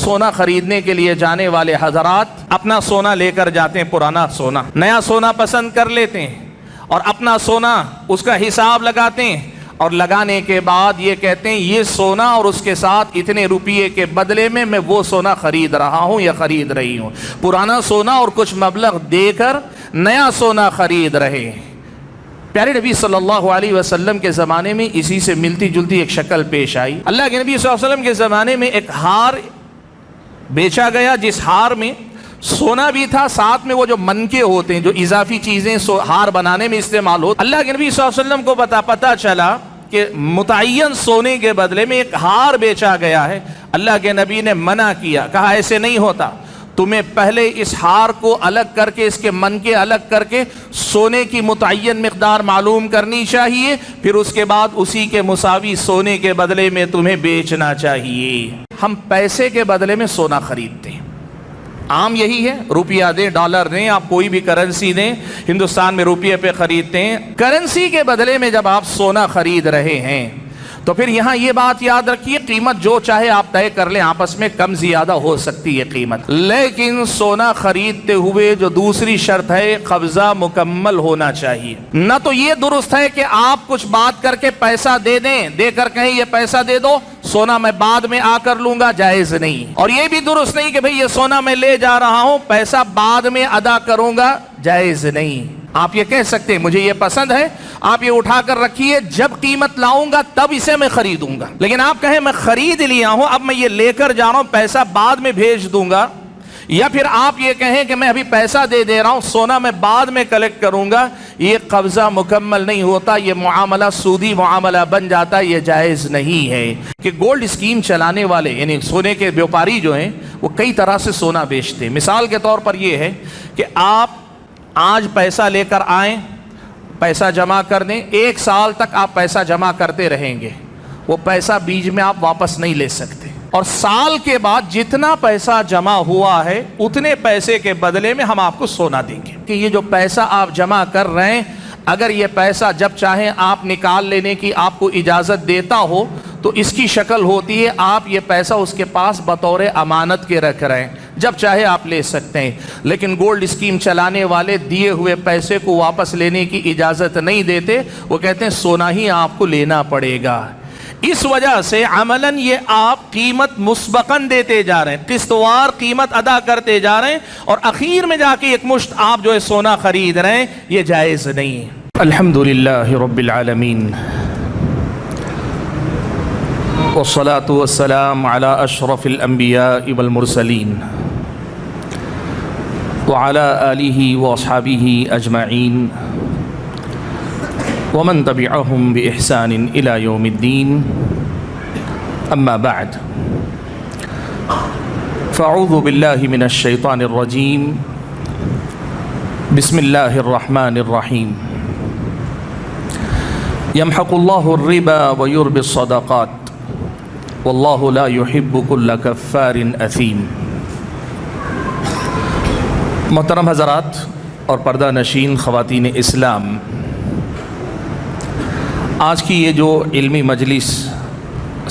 سونا خریدنے کے لیے جانے والے حضرات اپنا سونا لے کر جاتے ہیں، پرانا سونا، نیا سونا پسند کر لیتے ہیں اور اپنا سونا اس کا حساب لگاتے ہیں، اور لگانے کے بعد یہ کہتے ہیں یہ سونا اور اس کے ساتھ اتنے روپیے کے بدلے میں میں وہ سونا خرید رہا ہوں یا خرید رہی ہوں۔ پرانا سونا اور کچھ مبلغ دے کر نیا سونا خرید رہے ہیں۔ پیارے نبی صلی اللہ علیہ وسلم کے زمانے میں اسی سے ملتی جلتی ایک شکل پیش آئی۔ اللہ کے نبی صلی اللہ علیہ وسلم کے زمانے میں ایک ہار بیچا گیا، جس ہار میں سونا بھی تھا، ساتھ میں وہ جو منکے ہوتے ہیں، جو اضافی چیزیں ہار بنانے میں استعمال ہوتی۔ اللہ کے نبی صلی اللہ علیہ وسلم کو پتہ چلا کہ متعین سونے کے بدلے میں ایک ہار بیچا گیا ہے۔ اللہ کے نبی نے منع کیا، کہا ایسے نہیں ہوتا، تمہیں پہلے اس ہار کو الگ کر کے، اس کے منکے الگ کر کے سونے کی متعین مقدار معلوم کرنی چاہیے، پھر اس کے بعد اسی کے مساوی سونے کے بدلے میں تمہیں بیچنا چاہیے۔ ہم پیسے کے بدلے میں سونا خریدتے ہیں، عام یہی ہے، روپیہ دیں، ڈالر دیں، آپ کوئی بھی کرنسی دیں، ہندوستان میں روپیے پہ خریدتے ہیں۔ کرنسی کے بدلے میں جب آپ سونا خرید رہے ہیں تو پھر یہاں یہ بات یاد رکھیے، قیمت جو چاہے آپ طے کر لیں، آپس میں کم زیادہ ہو سکتی ہے قیمت، لیکن سونا خریدتے ہوئے جو دوسری شرط ہے، قبضہ مکمل ہونا چاہیے۔ نہ تو یہ درست ہے کہ آپ کچھ بات کر کے پیسہ دے دیں، دے کر کہیں یہ پیسہ دے دو، سونا میں بعد میں آ کر لوں گا، جائز نہیں۔ اور یہ بھی درست نہیں کہ بھئی یہ سونا میں لے جا رہا ہوں، پیسہ بعد میں ادا کروں گا، جائز نہیں۔ آپ یہ کہہ سکتے ہیں مجھے یہ پسند ہے، آپ یہ اٹھا کر رکھیے، جب قیمت لاؤں گا تب اسے میں خریدوں گا۔ لیکن آپ کہیں میں خرید لیا ہوں، اب میں یہ لے کر جا رہا ہوں، پیسہ بعد میں بھیج دوں گا، یا پھر آپ یہ کہیں کہ میں ابھی پیسہ دے رہا ہوں، سونا میں بعد میں کلیکٹ کروں گا، یہ قبضہ مکمل نہیں ہوتا، یہ معاملہ سودی معاملہ بن جاتا، یہ جائز نہیں ہے۔ کہ گولڈ اسکیم چلانے والے یعنی سونے کے بیوپاری جو ہیں، وہ کئی طرح سے سونا بیچتے ہیں۔ مثال کے طور پر یہ ہے کہ آپ آج پیسہ لے کر آئیں، پیسہ جمع کر دیں، 1 سال تک آپ پیسہ جمع کرتے رہیں گے، وہ پیسہ بیچ میں آپ واپس نہیں لے سکتے، اور سال کے بعد جتنا پیسہ جمع ہوا ہے اتنے پیسے کے بدلے میں ہم آپ کو سونا دیں گے۔ کہ یہ جو پیسہ آپ جمع کر رہے ہیں، اگر یہ پیسہ جب چاہیں آپ نکال لینے کی آپ کو اجازت دیتا ہو تو اس کی شکل ہوتی ہے آپ یہ پیسہ اس کے پاس بطور امانت کے رکھ رہے ہیں، جب چاہے آپ لے سکتے ہیں۔ لیکن گولڈ اسکیم چلانے والے دیے ہوئے پیسے کو واپس لینے کی اجازت نہیں دیتے، وہ کہتے ہیں سونا ہی آپ کو لینا پڑے گا۔ اس وجہ سے عملاً یہ آپ قیمت مسبقاً دیتے جا رہے ہیں، قسط وار قیمت ادا کرتے جا رہے ہیں، اور اخیر میں جا کے ایک مشت آپ جو ہے سونا خرید رہے ہیں، یہ جائز نہیں ہے۔ الحمدللہ رب العالمین، والصلاة والسلام على أشرف الأنبياء والمرسلين وعلى آله وأصحابه أجمعين ومن تبعهم بإحسان إلى يوم الدين، أما بعد، فأعوذ بالله من الشيطان الرجيم، بسم الله الرحمن الرحيم، يمحق الله الربا ويربي الصدقات واللہ لا يحب كل کفار اثیم۔ محترم حضرات اور پردہ نشین خواتین اسلام، آج کی یہ جو علمی مجلس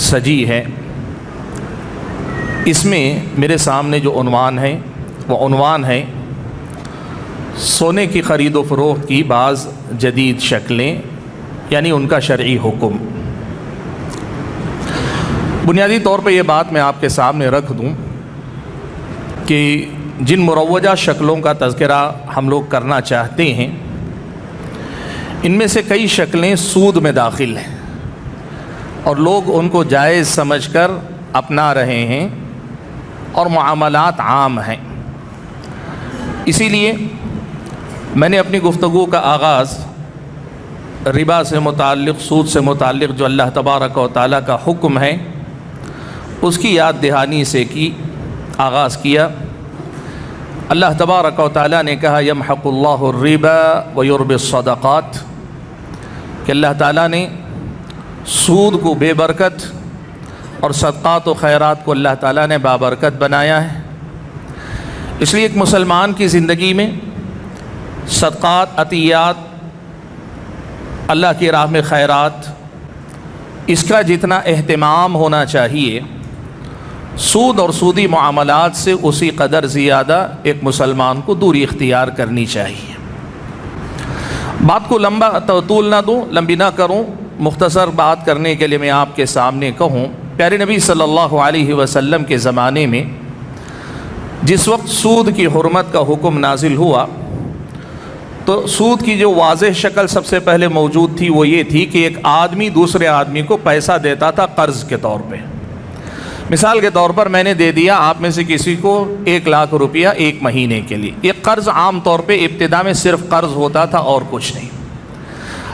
سجی ہے، اس میں میرے سامنے جو عنوان ہے وہ عنوان ہے سونے کی خرید و فروخت کی بعض جدید شکلیں، یعنی ان کا شرعی حکم۔ بنیادی طور پہ یہ بات میں آپ کے سامنے رکھ دوں کہ جن مروجہ شکلوں کا تذکرہ ہم لوگ کرنا چاہتے ہیں، ان میں سے کئی شکلیں سود میں داخل ہیں اور لوگ ان کو جائز سمجھ کر اپنا رہے ہیں اور معاملات عام ہیں۔ اسی لیے میں نے اپنی گفتگو کا آغاز ربا سے متعلق، سود سے متعلق جو اللہ تبارک و تعالیٰ کا حکم ہے اس کی یاد دہانی سے آغاز کیا۔ اللہ تبارک و تعالیٰ نے کہا یمحق اللہ الربا ویربی الصدقات، کہ اللہ تعالیٰ نے سود کو بے برکت اور صدقات و خیرات کو اللہ تعالیٰ نے بابرکت بنایا ہے۔ اس لیے ایک مسلمان کی زندگی میں صدقات، عطیات، اللہ کی راہ میں خیرات، اس کا جتنا اہتمام ہونا چاہیے سود اور سودی معاملات سے اسی قدر زیادہ ایک مسلمان کو دوری اختیار کرنی چاہیے۔ بات کو طول نہ دوں، لمبی نہ کروں، مختصر بات کرنے کے لیے میں آپ کے سامنے کہوں، پیارے نبی صلی اللہ علیہ وسلم کے زمانے میں جس وقت سود کی حرمت کا حکم نازل ہوا تو سود کی جو واضح شکل سب سے پہلے موجود تھی وہ یہ تھی کہ ایک آدمی دوسرے آدمی کو پیسہ دیتا تھا قرض کے طور پہ۔ مثال کے طور پر میں نے دے دیا آپ میں سے کسی کو 1,00,000 روپیہ 1 مہینے کے لیے۔ یہ قرض عام طور پہ ابتدا میں صرف قرض ہوتا تھا اور کچھ نہیں۔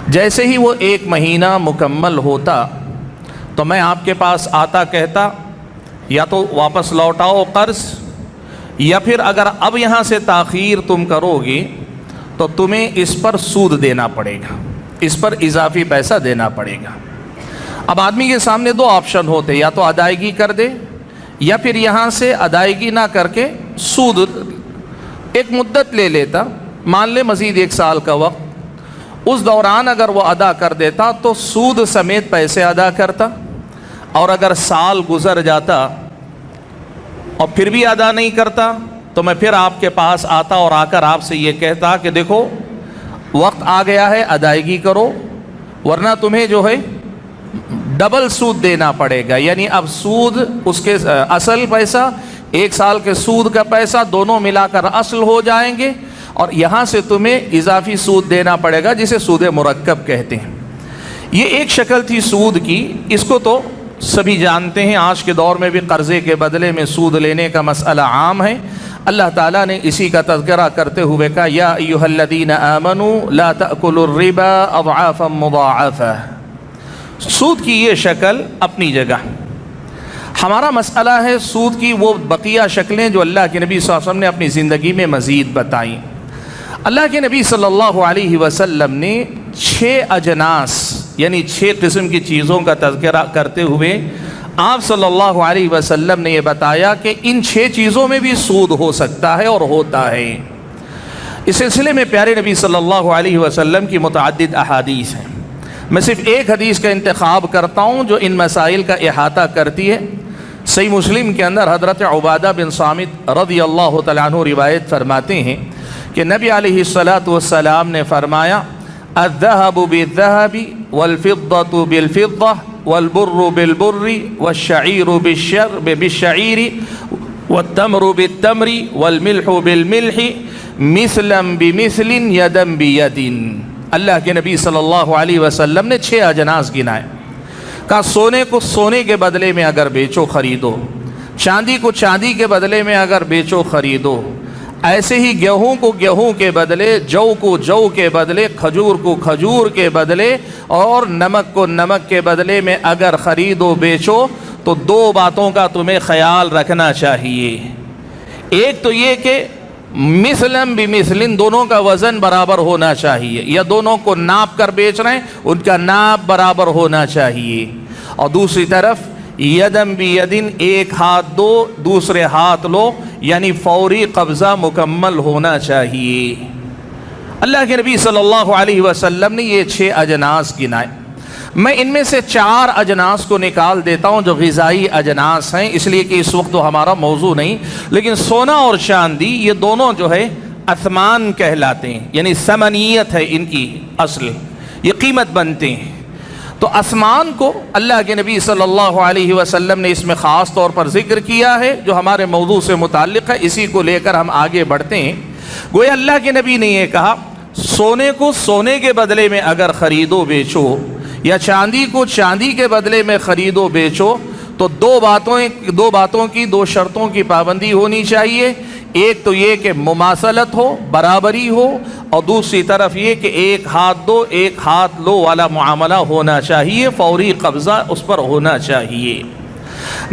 جیسے ہی وہ 1 مہینہ مکمل ہوتا تو میں آپ کے پاس آتا، کہتا یا تو واپس لوٹاؤ قرض، یا پھر اگر اب یہاں سے تاخیر تم کرو گے تو تمہیں اس پر سود دینا پڑے گا، اس پر اضافی پیسہ دینا پڑے گا۔ اب آدمی کے سامنے 2 آپشن ہوتے، یا تو ادائیگی کر دے یا پھر یہاں سے ادائیگی نہ کر کے سود ایک مدت لے لیتا، مان لے مزید 1 سال کا وقت، اس دوران اگر وہ ادا کر دیتا تو سود سمیت پیسے ادا کرتا، اور اگر سال گزر جاتا اور پھر بھی ادا نہیں کرتا تو میں پھر آپ کے پاس آتا اور آ کر آپ سے یہ کہتا کہ دیکھو وقت آ گیا ہے، ادائیگی کرو ورنہ تمہیں جو ہے ڈبل سود دینا پڑے گا۔ یعنی اب سود اس کے اصل پیسہ، 1 سال کے سود کا پیسہ دونوں ملا کر اصل ہو جائیں گے، اور یہاں سے تمہیں اضافی سود دینا پڑے گا جسے سود مرکب کہتے ہیں۔ یہ ایک شکل تھی سود کی، اس کو تو سبھی جانتے ہیں، آج کے دور میں بھی قرضے کے بدلے میں سود لینے کا مسئلہ عام ہے۔ اللہ تعالیٰ نے اسی کا تذکرہ کرتے ہوئے کہا یا ایھا الذین آمنوا لا تأکلوا الربا اضعافا مضاعفا۔ سود کی یہ شکل اپنی جگہ، ہمارا مسئلہ ہے سود کی وہ بقیہ شکلیں جو اللہ کے نبی صلی اللہ علیہ وسلم نے اپنی زندگی میں مزید بتائیں۔ اللہ کے نبی صلی اللہ علیہ وسلم نے 6 اجناس یعنی 6 قسم کی چیزوں کا تذکرہ کرتے ہوئے آپ صلی اللہ علیہ وسلم نے یہ بتایا کہ ان 6 چیزوں میں بھی سود ہو سکتا ہے اور ہوتا ہے۔ اس سلسلے میں پیارے نبی صلی اللہ علیہ وسلم کی متعدد احادیث ہیں، میں صرف ایک حدیث کا انتخاب کرتا ہوں جو ان مسائل کا احاطہ کرتی ہے۔ صحیح مسلم کے اندر حضرت عبادہ بن صامت رضی اللہ تعالیٰ عنہ روایت فرماتے ہیں کہ نبی علیہ السلام نے فرمایا الذهب بالذهب والفضة بالفضة والبر بالبر والشعير بالشعير والتمر بالتمر والملح بالملح مثلا بمثل يدا بيد۔ اللہ کے نبی صلی اللہ علیہ وسلم نے 6 اجناس گنائے، کہا سونے کو سونے کے بدلے میں اگر بیچو خریدو، چاندی کو چاندی کے بدلے میں اگر بیچو خریدو، ایسے ہی گیہوں کو گیہوں کے بدلے، جو کو جو کے بدلے، کھجور کو کھجور کے بدلے، اور نمک کو نمک کے بدلے میں اگر خریدو بیچو تو 2 باتوں کا تمہیں خیال رکھنا چاہیے۔ ایک تو یہ کہ مثلاً بمثلن، دونوں کا وزن برابر ہونا چاہیے، یا دونوں کو ناپ کر بیچ رہے ہیں ان کا ناپ برابر ہونا چاہیے، اور دوسری طرف یدم بیدن، ایک ہاتھ دو دوسرے ہاتھ لو، یعنی فوری قبضہ مکمل ہونا چاہیے۔ اللہ کے نبی صلی اللہ علیہ وسلم نے یہ 6 اجناس گنائے، میں ان میں سے 4 اجناس کو نکال دیتا ہوں جو غذائی اجناس ہیں، اس لیے کہ اس وقت تو ہمارا موضوع نہیں، لیکن سونا اور چاندی یہ دونوں جو ہے اثمان کہلاتے ہیں، یعنی ثمنیت ہے ان کی اصل، یہ قیمت بنتے ہیں۔ تو اثمان کو اللہ کے نبی صلی اللہ علیہ وسلم نے اس میں خاص طور پر ذکر کیا ہے جو ہمارے موضوع سے متعلق ہے، اسی کو لے کر ہم آگے بڑھتے ہیں۔ گویا اللہ کے نبی نے یہ کہا سونے کو سونے کے بدلے میں اگر خریدو بیچو، یا چاندی کو چاندی کے بدلے میں خریدو بیچو، تو 2 باتوں کی 2 شرطوں کی پابندی ہونی چاہیے۔ ایک تو یہ کہ مماثلت ہو، برابری ہو، اور دوسری طرف یہ کہ ایک ہاتھ دو ایک ہاتھ لو والا معاملہ ہونا چاہیے، فوری قبضہ اس پر ہونا چاہیے۔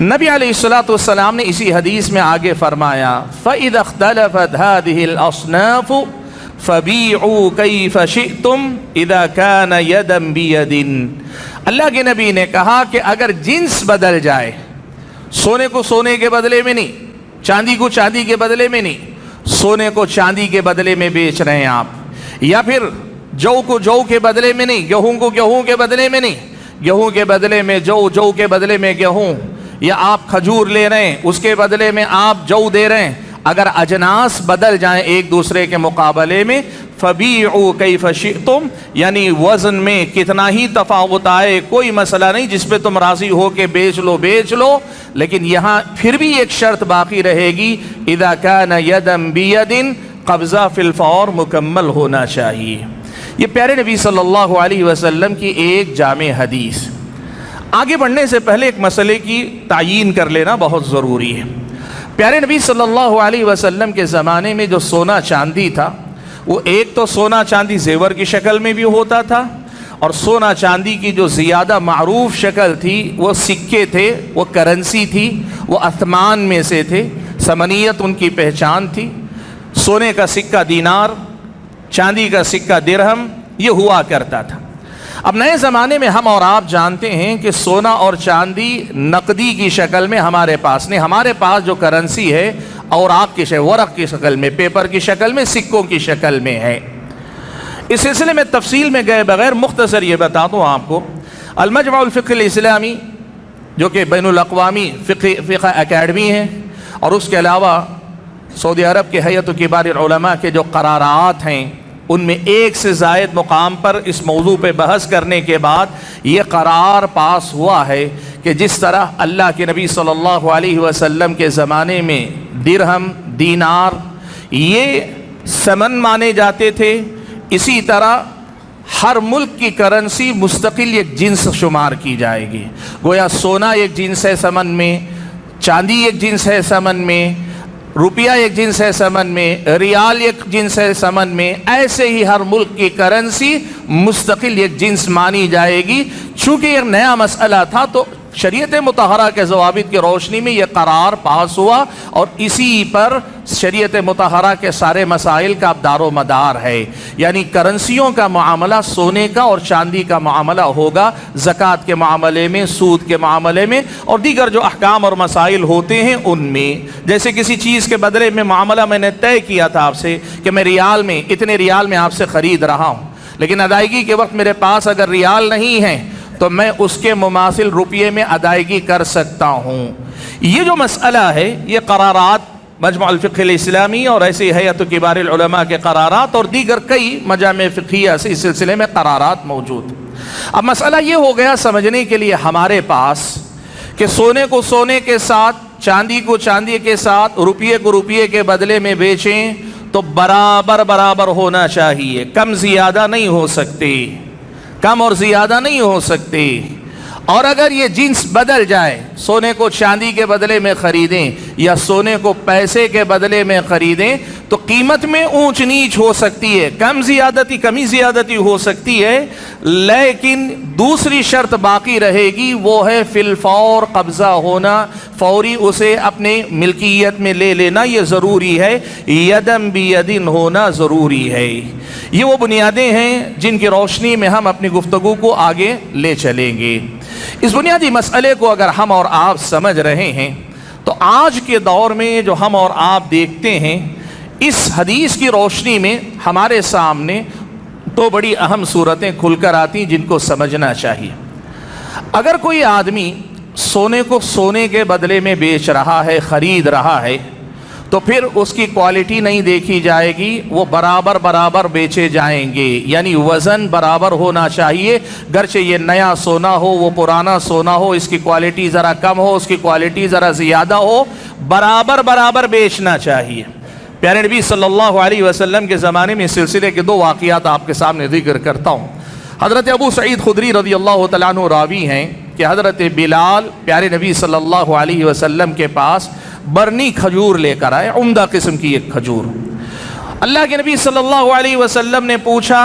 نبی علیہ السلام نے اسی حدیث میں آگے فرمایا فَإِذَا اخْتَلَفَتْ هَذِهِ الْأَصْنَافُ فَبِيعُوا كَيْفَ شِئْتُمْ إِذَا كَانَ يَدًا بِيَدٍ۔ اللہ کے نبی نے کہا کہ اگر جنس بدل جائے، سونے کو سونے کے بدلے میں نہیں، چاندی کو چاندی کے بدلے میں نہیں، سونے کو چاندی کے بدلے میں بیچ رہے ہیں آپ، یا پھر جو کو جو کے بدلے میں نہیں، گیہوں کو گیہوں کے بدلے میں نہیں، گیہوں کے بدلے میں جو کے بدلے میں گیہوں، یا آپ کھجور لے رہے ہیں اس کے بدلے میں آپ جو دے رہے ہیں، اگر اجناس بدل جائیں ایک دوسرے کے مقابلے میں، فَبِيعُوا كَيْفَ شِئْتُمْ، یعنی وزن میں کتنا ہی تفاوت آئے کوئی مسئلہ نہیں، جس پہ تم راضی ہو کے بیچ لو، لیکن یہاں پھر بھی ایک شرط باقی رہے گی، اِذَا كَانَ يَدًا بِيَدٍ، قبضہ فی الفور مکمل ہونا چاہیے۔ یہ پیارے نبی صلی اللہ علیہ وسلم کی ایک جامع حدیث۔ آگے بڑھنے سے پہلے ایک مسئلے کی تعیین کر لینا بہت ضروری ہے۔ پیارے نبی صلی اللہ علیہ وسلم کے زمانے میں جو سونا چاندی تھا، وہ ایک تو سونا چاندی زیور کی شکل میں بھی ہوتا تھا، اور سونا چاندی کی جو زیادہ معروف شکل تھی وہ سکے تھے، وہ کرنسی تھی، وہ اثمان میں سے تھے، ثمنیت ان کی پہچان تھی۔ سونے کا سکہ دینار، چاندی کا سکہ درہم، یہ ہوا کرتا تھا۔ اب نئے زمانے میں ہم اور آپ جانتے ہیں کہ سونا اور چاندی نقدی کی شکل میں ہمارے پاس نہیں، ہمارے پاس جو کرنسی ہے اور آپ کی ورق کی شکل میں، پیپر کی شکل میں، سکوں کی شکل میں ہے۔ اس سلسلے میں تفصیل میں گئے بغیر مختصر یہ بتا دوں آپ کو، المجمع الفقہ الاسلامی جو کہ بین الاقوامی فقہ اکیڈمی ہے، اور اس کے علاوہ سعودی عرب کے ہیئت کبار العلماء کے جو قرارات ہیں، ان میں ایک سے زائد مقام پر اس موضوع پہ بحث کرنے کے بعد یہ قرار پاس ہوا ہے کہ جس طرح اللہ کے نبی صلی اللہ علیہ وسلم کے زمانے میں درہم، دینار یہ ثمن مانے جاتے تھے، اسی طرح ہر ملک کی کرنسی مستقل ایک جنس شمار کی جائے گی۔ گویا سونا ایک جنس ہے ثمن میں، چاندی ایک جنس ہے ثمن میں، روپیہ ایک جنس ہے ثمن میں، ریال ایک جنس ہے ثمن میں، ایسے ہی ہر ملک کی کرنسی مستقل ایک جنس مانی جائے گی۔ چونکہ ایک نیا مسئلہ تھا تو شریعت مطہرہ کے ضوابط کی روشنی میں یہ قرار پاس ہوا، اور اسی پر شریعت مطہرہ کے سارے مسائل کا اب دار و مدار ہے، یعنی کرنسیوں کا معاملہ سونے کا اور چاندی کا معاملہ ہوگا، زکوٰۃ کے معاملے میں، سود کے معاملے میں، اور دیگر جو احکام اور مسائل ہوتے ہیں ان میں۔ جیسے کسی چیز کے بدلے میں معاملہ میں نے طے کیا تھا آپ سے کہ میں ریال میں اتنے ریال میں آپ سے خرید رہا ہوں، لیکن ادائیگی کے وقت میرے پاس اگر ریال نہیں ہے تو میں اس کے مماثل روپیے میں ادائیگی کر سکتا ہوں۔ یہ جو مسئلہ ہے یہ قرارات مجمع الفقہ الاسلامی اور ایسے ہیئت کبار العلماء کے قرارات اور دیگر کئی مجامع فقہیہ سے اس سلسلے میں قرارات موجود۔ اب مسئلہ یہ ہو گیا سمجھنے کے لیے ہمارے پاس کہ سونے کو سونے کے ساتھ، چاندی کو چاندی کے ساتھ، روپیے کو روپیے کے بدلے میں بیچیں تو برابر ہونا چاہیے، کم زیادہ نہیں ہو سکتے، کم اور زیادہ نہیں ہو سکتے۔ اور اگر یہ جنس بدل جائے، سونے کو چاندی کے بدلے میں خریدیں یا سونے کو پیسے کے بدلے میں خریدیں تو قیمت میں اونچ نیچ ہو سکتی ہے، کمی زیادتی ہو سکتی ہے، لیکن دوسری شرط باقی رہے گی، وہ ہے فی الفور قبضہ ہونا، فوری اسے اپنے ملکیت میں لے لینا یہ ضروری ہے، یدم بیدن ہونا ضروری ہے۔ یہ وہ بنیادیں ہیں جن کی روشنی میں ہم اپنی گفتگو کو آگے لے چلیں گے۔ اس بنیادی مسئلے کو اگر ہم اور آپ سمجھ رہے ہیں تو آج کے دور میں جو ہم اور آپ دیکھتے ہیں، اس حدیث کی روشنی میں ہمارے سامنے دو بڑی اہم صورتیں کھل کر آتی جن کو سمجھنا چاہیے۔ اگر کوئی آدمی سونے کو سونے کے بدلے میں بیچ رہا ہے، خرید رہا ہے، تو پھر اس کی کوالٹی نہیں دیکھی جائے گی، وہ برابر بیچے جائیں گے، یعنی وزن برابر ہونا چاہیے، گرچہ یہ نیا سونا ہو، وہ پرانا سونا ہو، اس کی کوالٹی ذرا کم ہو، اس کی کوالٹی ذرا زیادہ ہو، برابر بیچنا چاہیے۔ پیارے نبی صلی اللہ علیہ وسلم کے زمانے میں اس سلسلے کے دو واقعات آپ کے سامنے ذکر کرتا ہوں۔ حضرت ابو سعید خدری رضی اللہ تعالیٰ عنہ راوی ہیں کہ حضرت بلال پیارے نبی صلی اللہ علیہ وسلم کے پاس برنی کھجور لے کر آئے، عمدہ قسم کی ایک کھجور۔ اللہ کے نبی صلی اللہ علیہ وسلم نے پوچھا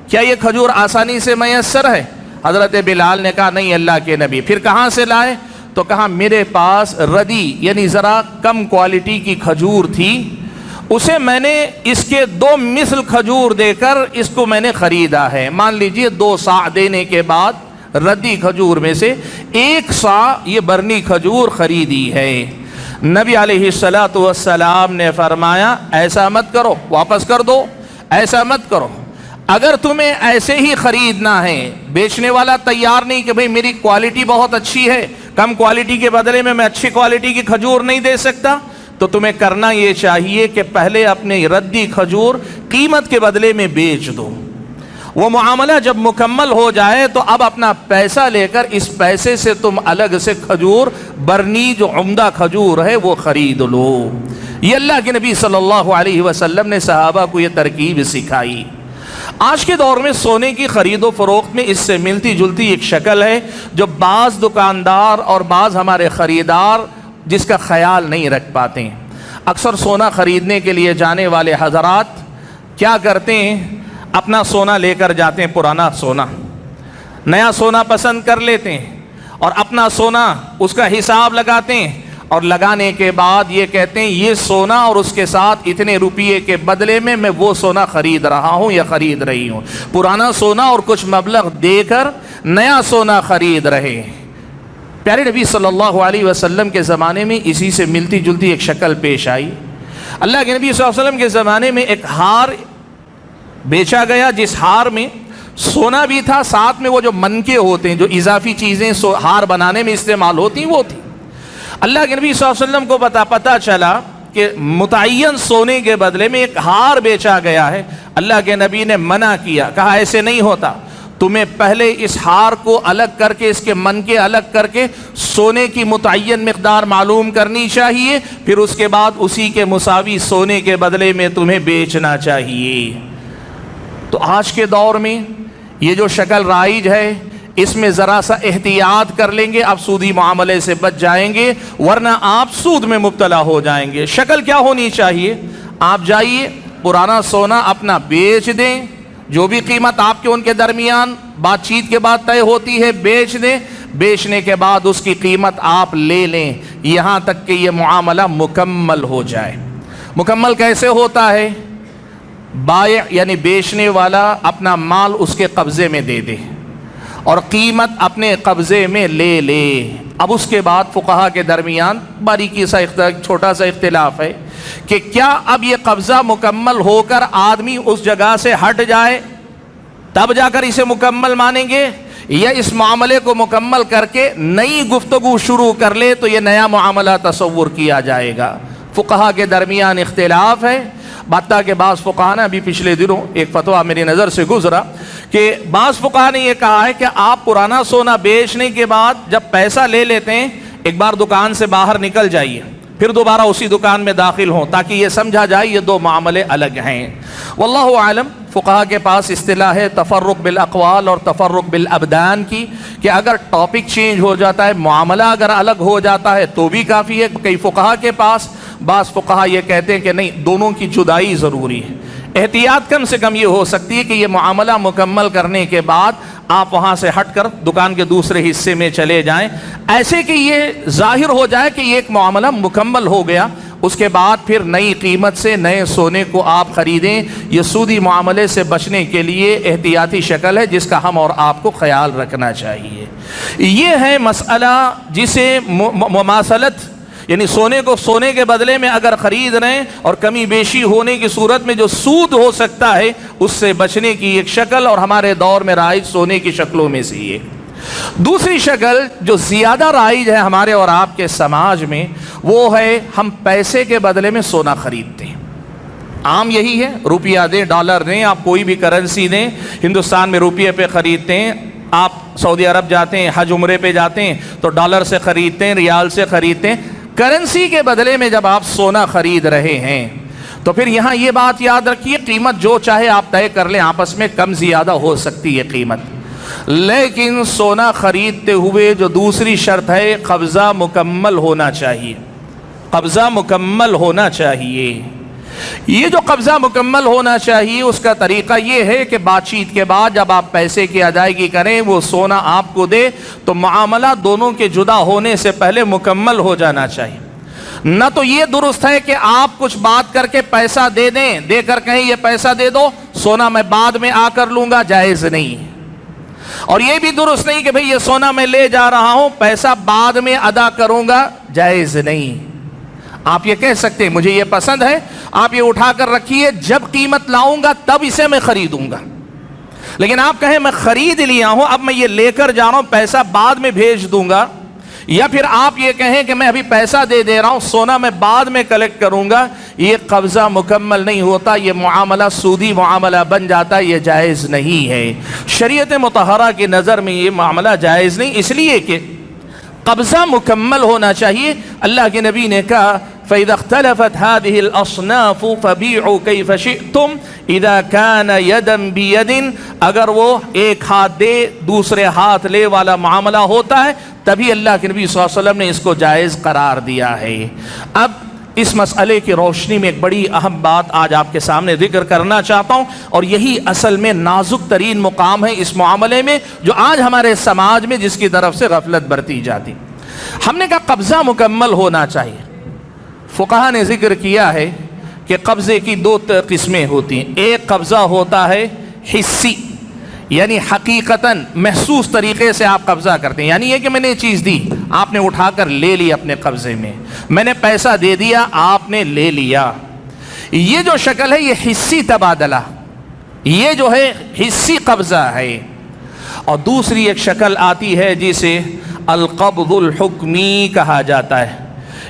کیا یہ کھجور آسانی سے میسر ہے؟ حضرت بلال نے کہا نہیں اللہ کے نبی۔ پھر کہاں سے لائے؟ تو کہا میرے پاس ردی یعنی ذرا کم کوالٹی کی کھجور تھی، اسے میں نے اس کے 2 مثل کھجور دے کر اس کو میں نے خریدا ہے۔ مان لیجئے 2 صاع دینے کے بعد ردی کھجور میں سے 1 صاع یہ برنی کھجور خریدی ہے۔ نبی علیہ السلام نے فرمایا ایسا مت کرو، واپس کر دو، ایسا مت کرو۔ اگر تمہیں ایسے ہی خریدنا ہے، بیچنے والا تیار نہیں کہ بھئی میری کوالٹی بہت اچھی ہے، کم کوالٹی کے بدلے میں اچھی کوالٹی کی کھجور نہیں دے سکتا، تو تمہیں کرنا یہ چاہیے کہ پہلے اپنے ردی کھجور قیمت کے بدلے میں بیچ دو۔ وہ معاملہ جب مکمل ہو جائے تو اب اپنا پیسہ لے کر اس پیسے سے تم الگ سے کھجور برنی جو عمدہ کھجور ہے وہ خرید لو۔ یہ اللہ کے نبی صلی اللہ علیہ وسلم نے صحابہ کو یہ ترکیب سکھائی۔ آج کے دور میں سونے کی خرید و فروخت میں اس سے ملتی جلتی ایک شکل ہے جو بعض دکاندار اور بعض ہمارے خریدار جس کا خیال نہیں رکھ پاتے ہیں۔ اکثر سونا خریدنے کے لیے جانے والے حضرات کیا کرتے ہیں، اپنا سونا لے کر جاتے ہیں، پرانا سونا، نیا سونا پسند کر لیتے ہیں اور اپنا سونا اس کا حساب لگاتے ہیں، اور لگانے کے بعد یہ کہتے ہیں یہ سونا اور اس کے ساتھ اتنے روپیے کے بدلے میں میں وہ سونا خرید رہا ہوں یا خرید رہی ہوں۔ پرانا سونا اور کچھ مبلغ دے کر نیا سونا خرید رہے ہیں۔ پیارے نبی صلی اللہ علیہ وسلم کے زمانے میں اسی سے ملتی جلتی ایک شکل پیش آئی۔ اللہ کے نبی صلی اللہ علیہ وسلم کے زمانے میں ایک ہار بیچا گیا جس ہار میں سونا بھی تھا، ساتھ میں وہ جو منکے ہوتے ہیں جو اضافی چیزیں ہار بنانے میں استعمال ہوتی ہیں وہ تھی۔ اللہ کے نبی صلی اللہ علیہ وسلم کو پتہ چلا کہ متعین سونے کے بدلے میں ایک ہار بیچا گیا ہے۔ اللہ کے نبی نے منع کیا، کہا ایسے نہیں ہوتا، تمہیں پہلے اس ہار کو الگ کر کے، اس کے منکے الگ کر کے سونے کی متعین مقدار معلوم کرنی چاہیے، پھر اس کے بعد اسی کے مساوی سونے کے بدلے میں تمہیں بیچنا چاہیے۔ تو آج کے دور میں یہ جو شکل رائج ہے اس میں ذرا سا احتیاط کر لیں گے، آپ سودی معاملے سے بچ جائیں گے، ورنہ آپ سود میں مبتلا ہو جائیں گے۔ شکل کیا ہونی چاہیے، آپ جائیے پرانا سونا اپنا بیچ دیں، جو بھی قیمت آپ کے ان کے درمیان بات چیت کے بعد طے ہوتی ہے بیچ دیں، بیچنے کے بعد اس کی قیمت آپ لے لیں یہاں تک کہ یہ معاملہ مکمل ہو جائے۔ مکمل کیسے ہوتا ہے، بائع یعنی بیچنے والا اپنا مال اس کے قبضے میں دے دے اور قیمت اپنے قبضے میں لے لے۔ اب اس کے بعد فقہا کے درمیان باریکی سا چھوٹا سا اختلاف ہے کہ کیا اب یہ قبضہ مکمل ہو کر آدمی اس جگہ سے ہٹ جائے تب جا کر اسے مکمل مانیں گے، یا اس معاملے کو مکمل کر کے نئی گفتگو شروع کر لے تو یہ نیا معاملہ تصور کیا جائے گا۔ فقہا کے درمیان اختلاف ہے، حتیٰ کہ بعض فقہا نے ابھی پچھلے دنوں ایک فتویٰ میری نظر سے گزرا کہ بعض فقہا نے یہ کہا ہے کہ آپ پرانا سونا بیچنے کے بعد جب پیسہ لے لیتے ہیں ایک بار دکان سے باہر نکل جائیے، پھر دوبارہ اسی دکان میں داخل ہوں تاکہ یہ سمجھا جائے یہ دو معاملے الگ ہیں۔ واللہ عالم، فقہا کے پاس اصطلاح ہے تفرق بالاقوال اور تفرق بالابدان کی، کہ اگر ٹاپک چینج ہو جاتا ہے، معاملہ اگر الگ ہو جاتا ہے تو بھی کافی ہے۔ کئی فقہا کے پاس، بعض فقہا یہ کہتے ہیں کہ نہیں، دونوں کی جدائی ضروری ہے۔ احتیاط کم سے کم یہ ہو سکتی ہے کہ یہ معاملہ مکمل کرنے کے بعد آپ وہاں سے ہٹ کر دکان کے دوسرے حصے میں چلے جائیں، ایسے کہ یہ ظاہر ہو جائے کہ یہ ایک معاملہ مکمل ہو گیا، اس کے بعد پھر نئی قیمت سے نئے سونے کو آپ خریدیں۔ یہ سودی معاملے سے بچنے کے لیے احتیاطی شکل ہے جس کا ہم اور آپ کو خیال رکھنا چاہیے۔ یہ ہے مسئلہ جسے مماثلت، یعنی سونے کو سونے کے بدلے میں اگر خرید رہے ہیں اور کمی بیشی ہونے کی صورت میں جو سود ہو سکتا ہے اس سے بچنے کی ایک شکل، اور ہمارے دور میں رائج سونے کی شکلوں میں سے یہ۔ دوسری شکل جو زیادہ رائج ہے ہمارے اور آپ کے سماج میں، وہ ہے ہم پیسے کے بدلے میں سونا خریدتے ہیں۔ عام یہی ہے، روپیہ دیں، ڈالر دیں، آپ کوئی بھی کرنسی دیں، ہندوستان میں روپیے پہ خریدتے ہیں، آپ سعودی عرب جاتے ہیں، حج عمرے پہ جاتے ہیں تو ڈالر سے خریدتے ہیں، ریال سے خریدتے ہیں۔ کرنسی کے بدلے میں جب آپ سونا خرید رہے ہیں تو پھر یہاں یہ بات یاد رکھیے، قیمت جو چاہے آپ طے کر لیں، آپس میں کم زیادہ ہو سکتی ہے قیمت، لیکن سونا خریدتے ہوئے جو دوسری شرط ہے، قبضہ مکمل ہونا چاہیے۔ قبضہ مکمل ہونا چاہیے۔ یہ جو قبضہ مکمل ہونا چاہیے اس کا طریقہ یہ ہے کہ بات چیت کے بعد جب آپ پیسے کی ادائیگی کریں، وہ سونا آپ کو دے تو معاملہ دونوں کے جدا ہونے سے پہلے مکمل ہو جانا چاہیے۔ نہ تو یہ درست ہے کہ آپ کچھ بات کر کے پیسہ دے دیں، دے کر کہیں یہ پیسہ دے دو، سونا میں بعد میں آ کر لوں گا، جائز نہیں۔ اور یہ بھی درست نہیں کہ بھئی یہ سونا میں لے جا رہا ہوں، پیسہ بعد میں ادا کروں گا، جائز نہیں۔ آپ یہ کہہ سکتے ہیں مجھے یہ پسند ہے، آپ یہ اٹھا کر رکھیے، جب قیمت لاؤں گا تب اسے میں خریدوں گا۔ لیکن آپ کہیں میں خرید لیا ہوں، اب میں یہ لے کر جا رہا ہوں، پیسہ بعد میں بھیج دوں گا، یا پھر آپ یہ کہیں کہ میں ابھی پیسہ دے رہا ہوں، سونا میں بعد میں کلیکٹ کروں گا، یہ قبضہ مکمل نہیں ہوتا، یہ معاملہ سودی معاملہ بن جاتا، یہ جائز نہیں ہے۔ شریعت مطہرہ کی نظر میں یہ معاملہ جائز نہیں، اس لیے کہ قبضہ مکمل ہونا چاہیے۔ اللہ کے نبی نے کہا فَإِذَا اخْتَلَفَتْ هَذِهِ الْأَصْنَافُ فَبِيعُوا كَيْفَ شِئْتُمْ إِذَا كَانَ يَدًا بِيَدٍ، اگر وہ ایک ہاتھ دے دوسرے ہاتھ لے والا معاملہ ہوتا ہے تبھی اللہ کے نبی صلی اللہ علیہ وسلم نے اس کو جائز قرار دیا ہے۔ اب اس مسئلے کی روشنی میں ایک بڑی اہم بات آج آپ کے سامنے ذکر کرنا چاہتا ہوں، اور یہی اصل میں نازک ترین مقام ہے اس معاملے میں جو آج ہمارے سماج میں جس کی طرف سے غفلت برتی جاتی۔ ہم نے کہا قبضہ مکمل ہونا چاہیے۔ فقہا نے ذکر کیا ہے کہ قبضے کی دو قسمیں ہوتی ہیں۔ ایک قبضہ ہوتا ہے حسی، یعنی حقیقتاً محسوس طریقے سے آپ قبضہ کرتے ہیں، یعنی یہ کہ میں نے چیز دی، آپ نے اٹھا کر لے لی اپنے قبضے میں، میں نے پیسہ دے دیا، آپ نے لے لیا۔ یہ جو شکل ہے یہ حسی تبادلہ، یہ جو ہے حسی قبضہ ہے۔ اور دوسری ایک شکل آتی ہے جسے القبض الحکمی کہا جاتا ہے،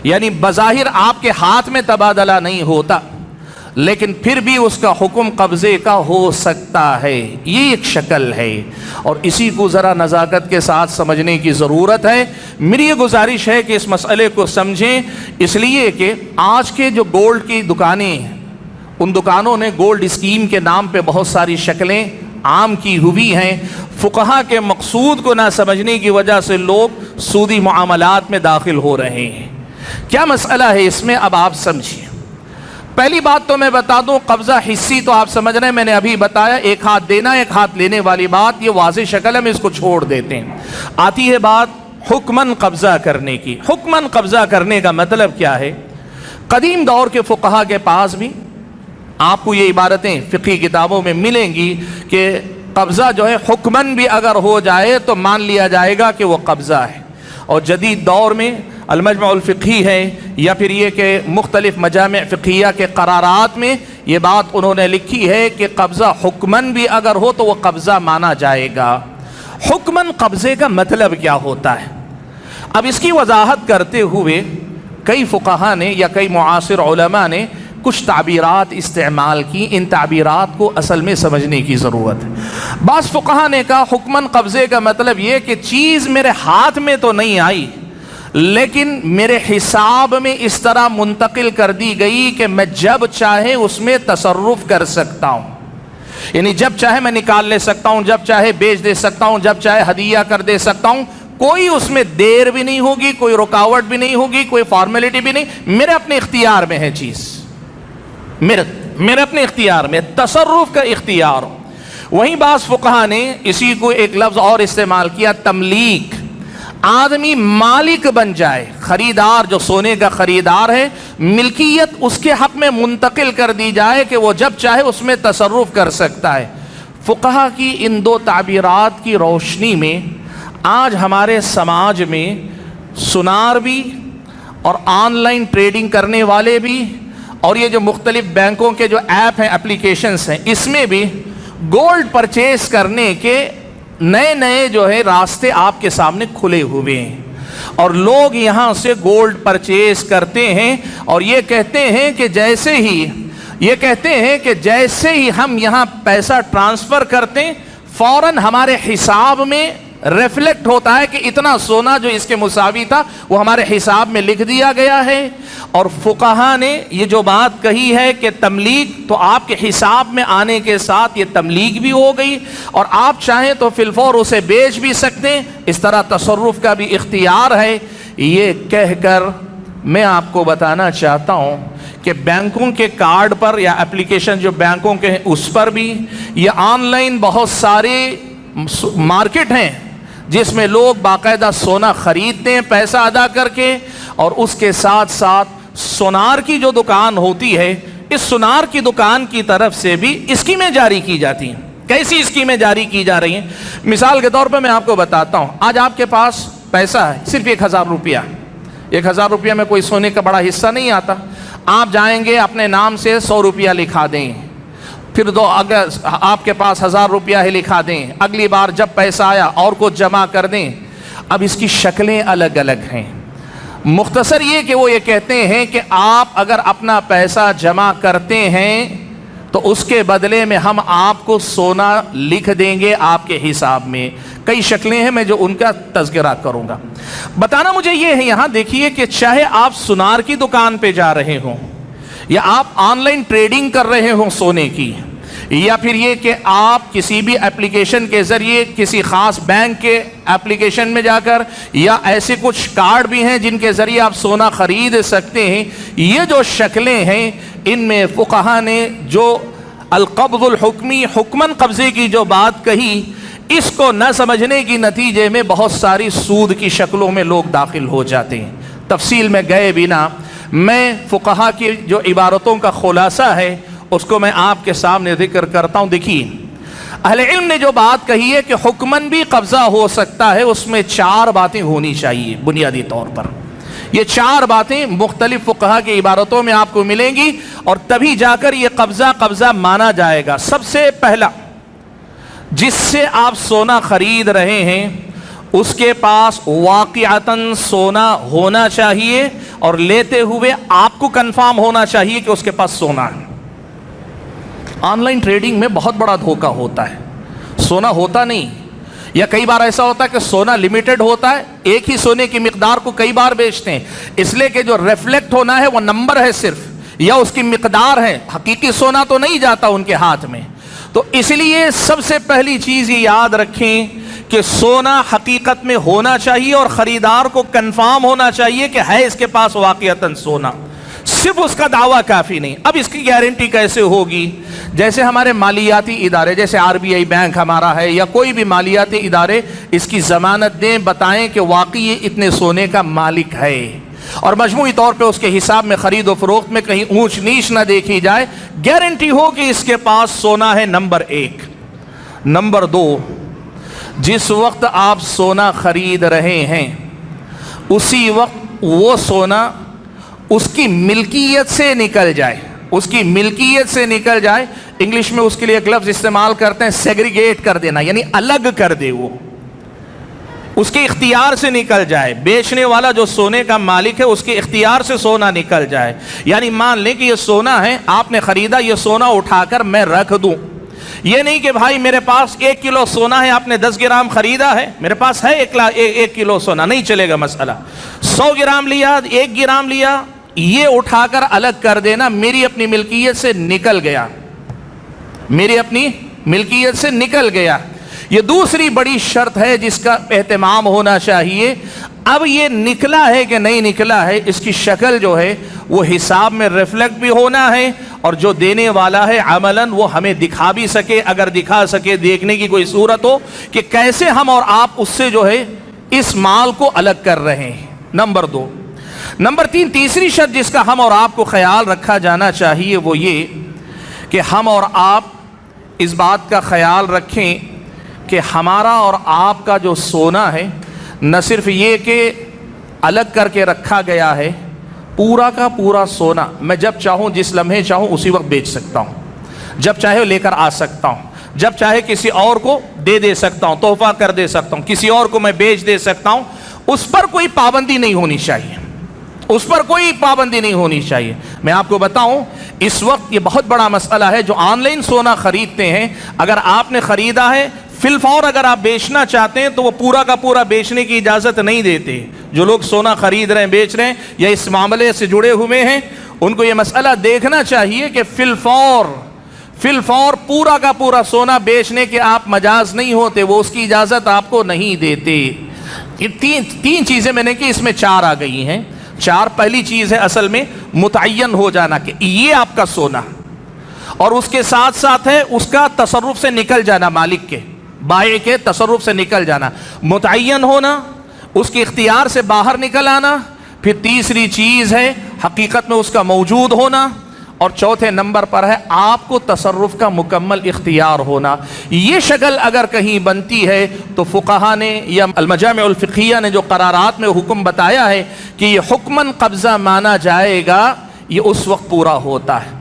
یعنی بظاہر آپ کے ہاتھ میں تبادلہ نہیں ہوتا لیکن پھر بھی اس کا حکم قبضے کا ہو سکتا ہے، یہ ایک شکل ہے، اور اسی کو ذرا نزاکت کے ساتھ سمجھنے کی ضرورت ہے۔ میری یہ گزارش ہے کہ اس مسئلے کو سمجھیں، اس لیے کہ آج کے جو گولڈ کی دکانیں، ان دکانوں نے گولڈ اسکیم کے نام پہ بہت ساری شکلیں عام کی ہوئی ہیں۔ فقہا کے مقصود کو نہ سمجھنے کی وجہ سے لوگ سودی معاملات میں داخل ہو رہے ہیں۔ کیا مسئلہ ہے اس میں، اب آپ سمجھیں۔ پہلی بات تو میں بتا دوں، قبضہ حسی تو آپ سمجھ رہے ہیں، میں نے ابھی بتایا ایک ہاتھ دینا ایک ہاتھ لینے والی بات، یہ واضح شکل ہے، ہم اس کو چھوڑ دیتے ہیں۔ آتی ہے بات حکماً قبضہ کرنے کی۔ حکماً قبضہ کرنے کا مطلب کیا ہے؟ قدیم دور کے فقہا کے پاس بھی آپ کو یہ عبارتیں فقہی کتابوں میں ملیں گی کہ قبضہ جو ہے حکماً بھی اگر ہو جائے تو مان لیا جائے گا کہ وہ قبضہ ہے۔ اور جدید دور میں المجمع الفقہی ہے یا پھر یہ کہ مختلف مجامع فقہیہ کے قرارات میں یہ بات انہوں نے لکھی ہے کہ قبضہ حکماً بھی اگر ہو تو وہ قبضہ مانا جائے گا۔ حکماً قبضے کا مطلب کیا ہوتا ہے؟ اب اس کی وضاحت کرتے ہوئے کئی فقہا نے یا کئی معاصر علماء نے کچھ تعبیرات استعمال کی، ان تعبیرات کو اصل میں سمجھنے کی ضرورت ہے۔ بعض فقہا نے کہا حکماً قبضے کا مطلب یہ کہ چیز میرے ہاتھ میں تو نہیں آئی لیکن میرے حساب میں اس طرح منتقل کر دی گئی کہ میں جب چاہے اس میں تصرف کر سکتا ہوں، یعنی جب چاہے میں نکال لے سکتا ہوں، جب چاہے بیچ دے سکتا ہوں، جب چاہے ہدیہ کر دے سکتا ہوں، کوئی اس میں دیر بھی نہیں ہوگی، کوئی رکاوٹ بھی نہیں ہوگی، کوئی فارمیلٹی بھی نہیں، میرے اپنے اختیار میں ہے چیز، میرے اپنے اختیار میں، تصرف کا اختیار۔ وہیں بعض فقہا نے اسی کو ایک لفظ اور استعمال کیا، تملیک، آدمی مالک بن جائے، خریدار جو سونے کا خریدار ہے ملکیت اس کے حق میں منتقل کر دی جائے کہ وہ جب چاہے اس میں تصرف کر سکتا ہے۔ فقہا کی ان دو تعبیرات کی روشنی میں آج ہمارے سماج میں سونار بھی اور آن لائن ٹریڈنگ کرنے والے بھی اور یہ جو مختلف بینکوں کے جو ایپ ہیں اپلیکیشنز ہیں اس میں بھی گولڈ پرچیز کرنے کے نئے نئے جو ہے راستے آپ کے سامنے کھلے ہوئے ہیں، اور لوگ یہاں سے گولڈ پرچیز کرتے ہیں اور یہ کہتے ہیں کہ جیسے ہی ہم یہاں پیسہ ٹرانسفر کرتے ہیں فوراً ہمارے حساب میں ریفلیکٹ ہوتا ہے کہ اتنا سونا جو اس کے مساوی تھا وہ ہمارے حساب میں لکھ دیا گیا ہے۔ اور فقہا نے یہ جو بات کہی ہے کہ تملیک، تو آپ کے حساب میں آنے کے ساتھ یہ تملیک بھی ہو گئی اور آپ چاہیں تو فی الفور اسے بیچ بھی سکتے ہیں، اس طرح تصرف کا بھی اختیار ہے۔ یہ کہہ کر میں آپ کو بتانا چاہتا ہوں کہ بینکوں کے کارڈ پر یا اپلیکیشن جو بینکوں کے ہیں اس پر بھی، یا آن لائن بہت سارے مارکیٹ ہیں جس میں لوگ باقاعدہ سونا خریدتے ہیں پیسہ ادا کر کے، اور اس کے ساتھ ساتھ سونار کی جو دکان ہوتی ہے اس سونار کی دکان کی طرف سے بھی اسکیمیں جاری کی جاتی ہیں۔ کیسی اسکیمیں جاری کی جا رہی ہیں؟ مثال کے طور پہ میں آپ کو بتاتا ہوں، آج آپ کے پاس پیسہ ہے صرف 1000 روپیہ، 1000 روپیہ میں کوئی سونے کا بڑا حصہ نہیں آتا، آپ جائیں گے اپنے نام سے 100 روپیہ لکھا دیں، پھر اگر آپ کے پاس 1000 روپیہ ہے لکھا دیں، اگلی بار جب پیسہ آیا اور کچھ جمع کر دیں، اب اس کی شکلیں الگ الگ ہیں. مختصر یہ کہ وہ یہ کہتے ہیں کہ آپ اگر اپنا پیسہ جمع کرتے ہیں تو اس کے بدلے میں ہم آپ کو سونا لکھ دیں گے آپ کے حساب میں. کئی شکلیں ہیں، میں جو ان کا تذکرہ کروں گا. بتانا مجھے یہ ہے، یہاں دیکھیے کہ چاہے آپ سونار کی دکان پہ جا رہے ہوں یا آپ آن لائن ٹریڈنگ کر رہے ہوں سونے کی، یا پھر یہ کہ آپ کسی بھی اپلیکیشن کے ذریعے کسی خاص بینک کے اپلیکیشن میں جا کر، یا ایسے کچھ کارڈ بھی ہیں جن کے ذریعے آپ سونا خرید سکتے ہیں، یہ جو شکلیں ہیں ان میں فقہا نے جو القبض الحکمی، حکمن قبضے کی جو بات کہی، اس کو نہ سمجھنے کی نتیجے میں بہت ساری سود کی شکلوں میں لوگ داخل ہو جاتے ہیں. تفصیل میں گئے بنا میں فقہا کی جو عبارتوں کا خلاصہ ہے اس کو میں آپ کے سامنے ذکر کرتا ہوں. دیکھیے، اہل علم نے جو بات کہی ہے کہ حکمن بھی قبضہ ہو سکتا ہے، اس میں 4 باتیں ہونی چاہیے بنیادی طور پر. یہ 4 باتیں مختلف فقہا کی عبارتوں میں آپ کو ملیں گی اور تبھی جا کر یہ قبضہ مانا جائے گا. سب سے پہلا، جس سے آپ سونا خرید رہے ہیں اس کے پاس واقعتاً سونا ہونا چاہیے اور لیتے ہوئے آپ کو کنفرم ہونا چاہیے کہ اس کے پاس سونا ہے. آن لائن ٹریڈنگ میں بہت بڑا دھوکہ ہوتا ہے، سونا ہوتا نہیں، یا کئی بار ایسا ہوتا ہے کہ سونا لمیٹڈ ہوتا ہے، ایک ہی سونے کی مقدار کو کئی بار بیچتے ہیں، اس لیے کہ جو ریفلیکٹ ہونا ہے وہ نمبر ہے صرف، یا اس کی مقدار ہے، حقیقی سونا تو نہیں جاتا ان کے ہاتھ میں. تو اس لیے سب سے پہلی چیز یہ یاد رکھیں کہ سونا حقیقت میں ہونا چاہیے اور خریدار کو کنفرم ہونا چاہیے کہ ہے اس کے پاس واقعتاً سونا. صرف اس کا دعویٰ کافی نہیں. اب اس کی گارنٹی کیسے ہوگی؟ جیسے ہمارے مالیاتی ادارے، جیسے RBI بینک ہمارا ہے یا کوئی بھی مالیاتی ادارے، اس کی ضمانت دیں، بتائیں کہ واقعی یہ اتنے سونے کا مالک ہے اور مجموعی طور پہ اس کے حساب میں خرید و فروخت میں کہیں اونچ نیچ نہ دیکھی جائے. گارنٹی ہو کہ اس کے پاس سونا ہے، نمبر 1. نمبر 2، جس وقت آپ سونا خرید رہے ہیں اسی وقت وہ سونا اس کی ملکیت سے نکل جائے، اس کی ملکیت سے نکل جائے. انگلش میں اس کے لیے ایک لفظ استعمال کرتے ہیں، سیگریگیٹ کر دینا، یعنی الگ کر دے، وہ اس کے اختیار سے نکل جائے. بیچنے والا جو سونے کا مالک ہے اس کے اختیار سے سونا نکل جائے. یعنی مان لیں کہ یہ سونا ہے، آپ نے خریدا، یہ سونا اٹھا کر میں رکھ دوں. یہ نہیں کہ بھائی میرے پاس 1 کلو سونا ہے، آپ نے 10 گرام خریدا ہے، میرے پاس ہے 1 کلو سونا، نہیں چلے گا مسئلہ. 100 گرام لیا، 1 گرام لیا، یہ اٹھا کر الگ کر دینا، میری اپنی ملکیت سے نکل گیا، میری اپنی ملکیت سے نکل گیا. یہ دوسری بڑی شرط ہے جس کا اہتمام ہونا چاہیے. اب یہ نکلا ہے کہ نہیں نکلا ہے، اس کی شکل جو ہے وہ حساب میں ریفلیکٹ بھی ہونا ہے اور جو دینے والا ہے عملاً وہ ہمیں دکھا بھی سکے، اگر دکھا سکے، دیکھنے کی کوئی صورت ہو کہ کیسے ہم اور آپ اس سے جو ہے اس مال کو الگ کر رہے ہیں. نمبر 2. نمبر 3، تیسری شرط جس کا ہم اور آپ کو خیال رکھا جانا چاہیے وہ یہ کہ ہم اور آپ اس بات کا خیال رکھیں کہ ہمارا اور آپ کا جو سونا ہے نہ صرف یہ کہ الگ کر کے رکھا گیا ہے، پورا کا پورا سونا میں جب چاہوں، جس لمحے چاہوں اسی وقت بیچ سکتا ہوں، جب چاہے لے کر آ سکتا ہوں، جب چاہے کسی اور کو دے سکتا ہوں، تحفہ کر دے سکتا ہوں، کسی اور کو میں بیچ دے سکتا ہوں. اس پر کوئی پابندی نہیں ہونی چاہیے، اس پر کوئی پابندی نہیں ہونی چاہیے. میں آپ کو بتاؤں، اس وقت یہ بہت بڑا مسئلہ ہے. جو آن لائن سونا خریدتے ہیں، اگر آپ نے خریدا ہے فی الفور اگر آپ بیچنا چاہتے ہیں تو وہ پورا کا پورا بیچنے کی اجازت نہیں دیتے. جو لوگ سونا خرید رہے ہیں، بیچ رہے ہیں یا اس معاملے سے جڑے ہوئے ہیں، ان کو یہ مسئلہ دیکھنا چاہیے کہ فی الفور پورا کا پورا سونا بیچنے کے آپ مجاز نہیں ہوتے، وہ اس کی اجازت آپ کو نہیں دیتے. یہ تین چیزیں میں نے کہ اس میں 4 آ گئی ہیں. 4. پہلی چیز ہے اصل میں متعین ہو جانا کہ یہ آپ کا سونا، اور اس کے ساتھ ساتھ ہے اس کا تصرف سے نکل جانا، مالک کے، بائع کے تصرف سے نکل جانا، متعین ہونا، اس کے اختیار سے باہر نکل آنا. پھر تیسری چیز ہے حقیقت میں اس کا موجود ہونا، اور چوتھے نمبر پر ہے آپ کو تصرف کا مکمل اختیار ہونا. یہ شکل اگر کہیں بنتی ہے تو فقہا نے یا المجامع الفقہیہ نے جو قرارات میں حکم بتایا ہے کہ یہ حکماً قبضہ مانا جائے گا، یہ اس وقت پورا ہوتا ہے.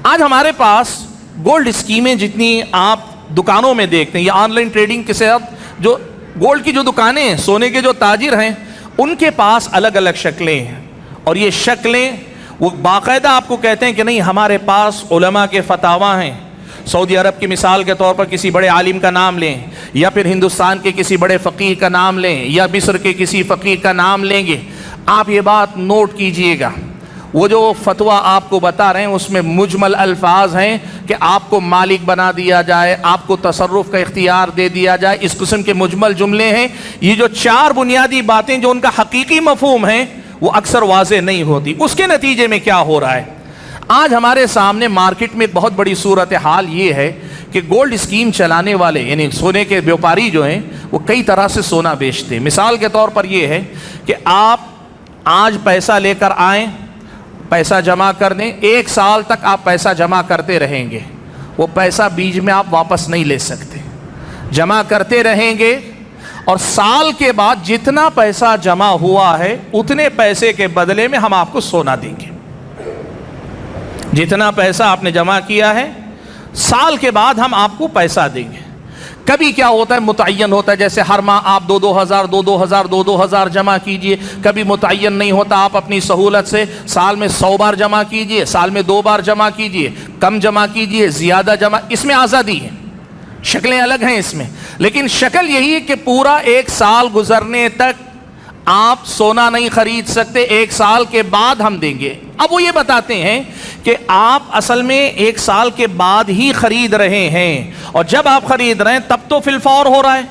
آج ہمارے پاس گولڈ اسکیمیں جتنی آپ دکانوں میں دیکھتے ہیں یا آن لائن ٹریڈنگ کے ساتھ جو گولڈ کی جو دکانیں ہیں، سونے کے جو تاجر ہیں، ان کے پاس الگ الگ شکلیں ہیں، اور یہ شکلیں وہ باقاعدہ آپ کو کہتے ہیں کہ نہیں ہمارے پاس علماء کے فتاویٰ ہیں۔ سعودی عرب کی مثال کے طور پر کسی بڑے عالم کا نام لیں، یا پھر ہندوستان کے کسی بڑے فقیہ کا نام لیں، یا مصر کے کسی فقیہ کا نام لیں گے، آپ یہ بات نوٹ کیجئے گا، وہ جو فتویٰ آپ کو بتا رہے ہیں اس میں مجمل الفاظ ہیں کہ آپ کو مالک بنا دیا جائے، آپ کو تصرف کا اختیار دے دیا جائے، اس قسم کے مجمل جملے ہیں۔ یہ جو چار بنیادی باتیں جو ان کا حقیقی مفہوم ہے وہ اکثر واضح نہیں ہوتی۔ اس کے نتیجے میں کیا ہو رہا ہے؟ آج ہمارے سامنے مارکیٹ میں ایک بہت بڑی صورتحال یہ ہے کہ گولڈ اسکیم چلانے والے یعنی سونے کے بیوپاری جو ہیں وہ کئی طرح سے سونا بیچتے ہیں۔ مثال کے طور پر یہ ہے کہ آپ آج پیسہ لے کر آئیں، پیسہ جمع کر دیں، 1 سال تک آپ پیسہ جمع کرتے رہیں گے، وہ پیسہ بیچ میں آپ واپس نہیں لے سکتے، جمع کرتے رہیں گے، اور سال کے بعد جتنا پیسہ جمع ہوا ہے اتنے پیسے کے بدلے میں ہم آپ کو سونا دیں گے۔ جتنا پیسہ آپ نے جمع کیا ہے سال کے بعد ہم آپ کو پیسہ دیں گے۔ کبھی کیا ہوتا ہے متعین ہوتا ہے، جیسے ہر ماہ آپ 2,000 ہزار جمع کیجئے، کبھی متعین نہیں ہوتا، آپ اپنی سہولت سے سال میں 100 بار جمع کیجئے، سال میں 2 بار جمع کیجئے، کم جمع کیجئے، زیادہ جمع، اس میں آزادی ہے، شکلیں الگ ہیں اس میں، لیکن شکل یہی ہے کہ پورا 1 سال گزرنے تک آپ سونا نہیں خرید سکتے، 1 سال کے بعد ہم دیں گے۔ اب وہ یہ بتاتے ہیں کہ آپ اصل میں 1 سال کے بعد ہی خرید رہے ہیں، اور جب آپ خرید رہے ہیں تب تو فی الفور ہو رہا ہے،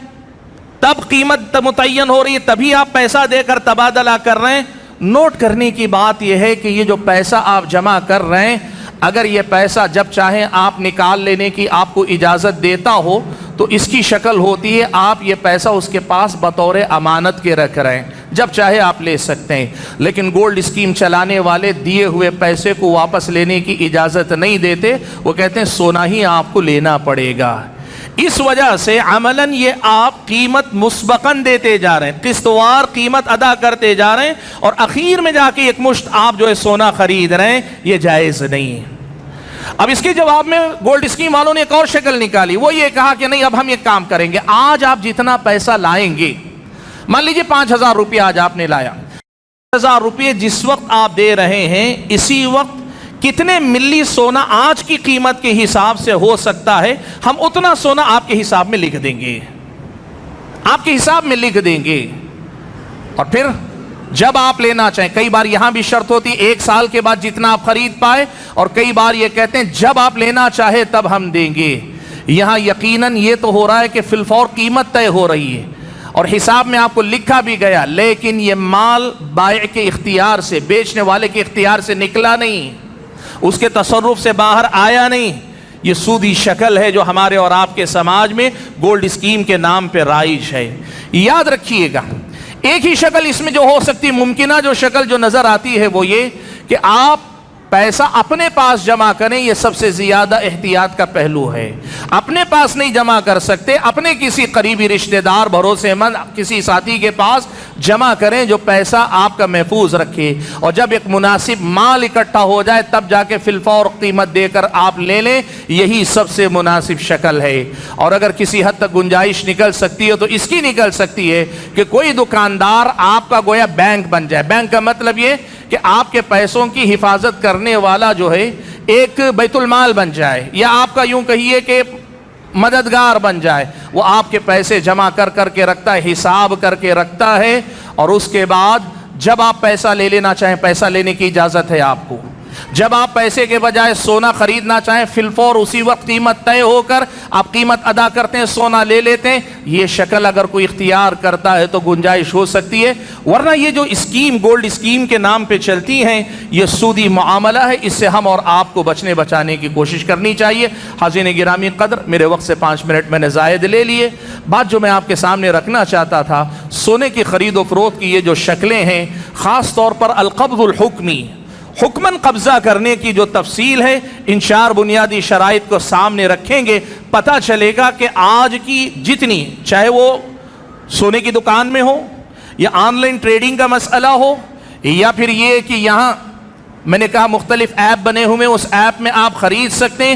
تب قیمت متعین ہو رہی ہے، تبھی آپ پیسہ دے کر تبادلہ کر رہے ہیں۔ نوٹ کرنے کی بات یہ ہے کہ یہ جو پیسہ آپ جمع کر رہے ہیں، اگر یہ پیسہ جب چاہیں آپ نکال لینے کی آپ کو اجازت دیتا ہو تو اس کی شکل ہوتی ہے آپ یہ پیسہ اس کے پاس بطور امانت کے رکھ رہے ہیں، جب چاہے آپ لے سکتے ہیں۔ لیکن گولڈ اسکیم چلانے والے دیے ہوئے پیسے کو واپس لینے کی اجازت نہیں دیتے، وہ کہتے ہیں سونا ہی آپ کو لینا پڑے گا۔ اس وجہ سے عملاً یہ آپ قیمت مسبقاً دیتے جا رہے ہیں، قسط وار قیمت ادا کرتے جا رہے ہیں، اور اخیر میں جا کے ایک مشت آپ جو ہے سونا خرید رہے ہیں، یہ جائز نہیں ہے۔ اب اس کے جواب میں گولڈ اسکیم والوں نے ایک اور شکل نکالی، وہ یہ کہا کہ نہیں اب ہم ایک کام کریں گے، آج آپ جتنا پیسہ لائیں گے، مان لیجئے 5,000 روپیہ آج آپ نے لایا، 5,000 روپیے جس وقت آپ دے رہے ہیں اسی وقت کتنے ملی سونا آج کی قیمت کے حساب سے ہو سکتا ہے، ہم اتنا سونا آپ کے حساب میں لکھ دیں گے، آپ کے حساب میں لکھ دیں گے، اور پھر جب آپ لینا چاہیں، کئی بار یہاں بھی شرط ہوتی 1 سال کے بعد جتنا آپ خرید پائے، اور کئی بار یہ کہتے ہیں جب آپ لینا چاہے تب ہم دیں گے۔ یہاں یقیناً یہ تو ہو رہا ہے کہ فی الفور قیمت طے ہو رہی ہے اور حساب میں آپ کو لکھا بھی گیا، لیکن یہ مال بائع کے اختیار سے، بیچنے والے کے اختیار سے نکلا نہیں، اس کے تصرف سے باہر آیا نہیں۔ یہ سودی شکل ہے جو ہمارے اور آپ کے سماج میں گولڈ اسکیم کے نام پہ رائج ہے۔ یاد رکھیے گا ایک ہی شکل اس میں جو ہو سکتی، ممکنہ جو شکل جو نظر آتی ہے وہ یہ کہ آپ پیسہ اپنے پاس جمع کریں، یہ سب سے زیادہ احتیاط کا پہلو ہے۔ اپنے پاس نہیں جمع کر سکتے، اپنے کسی قریبی رشتہ دار، بھروسے مند کسی ساتھی کے پاس جمع کریں جو پیسہ آپ کا محفوظ رکھے، اور جب ایک مناسب مال اکٹھا ہو جائے تب جا کے فی الفور قیمت دے کر آپ لے لیں، یہی سب سے مناسب شکل ہے۔ اور اگر کسی حد تک گنجائش نکل سکتی ہے تو اس کی نکل سکتی ہے کہ کوئی دکاندار آپ کا گویا بینک بن جائے۔ بینک کا مطلب یہ کہ آپ کے پیسوں کی حفاظت کرنے والا جو ہے ایک بیت المال بن جائے، یا آپ کا یوں کہیے کہ مددگار بن جائے، وہ آپ کے پیسے جمع کر کر کے رکھتا ہے، حساب کر کے رکھتا ہے، اور اس کے بعد جب آپ پیسہ لے لینا چاہیں پیسہ لینے کی اجازت ہے آپ کو، جب آپ پیسے کے بجائے سونا خریدنا چاہیں فی الفور اسی وقت قیمت طے ہو کر آپ قیمت ادا کرتے ہیں، سونا لے لیتے ہیں۔ یہ شکل اگر کوئی اختیار کرتا ہے تو گنجائش ہو سکتی ہے، ورنہ یہ جو اسکیم گولڈ اسکیم کے نام پہ چلتی ہیں یہ سودی معاملہ ہے، اس سے ہم اور آپ کو بچنے بچانے کی کوشش کرنی چاہیے۔ حاضرین گرامی قدر، میرے وقت سے 5 منٹ میں نے زائد لے لیے۔ بات جو میں آپ کے سامنے رکھنا چاہتا تھا، سونے کی خرید و فروخت کی یہ جو شکلیں ہیں، خاص طور پر القبض الحکمی، حکماً قبضہ کرنے کی جو تفصیل ہے، ان 4 بنیادی شرائط کو سامنے رکھیں گے، پتہ چلے گا کہ آج کی جتنی، چاہے وہ سونے کی دکان میں ہو، یا آن لائن ٹریڈنگ کا مسئلہ ہو، یا پھر یہ کہ یہاں میں نے کہا مختلف ایپ بنے ہوئے، اس ایپ میں آپ خرید سکتے ہیں،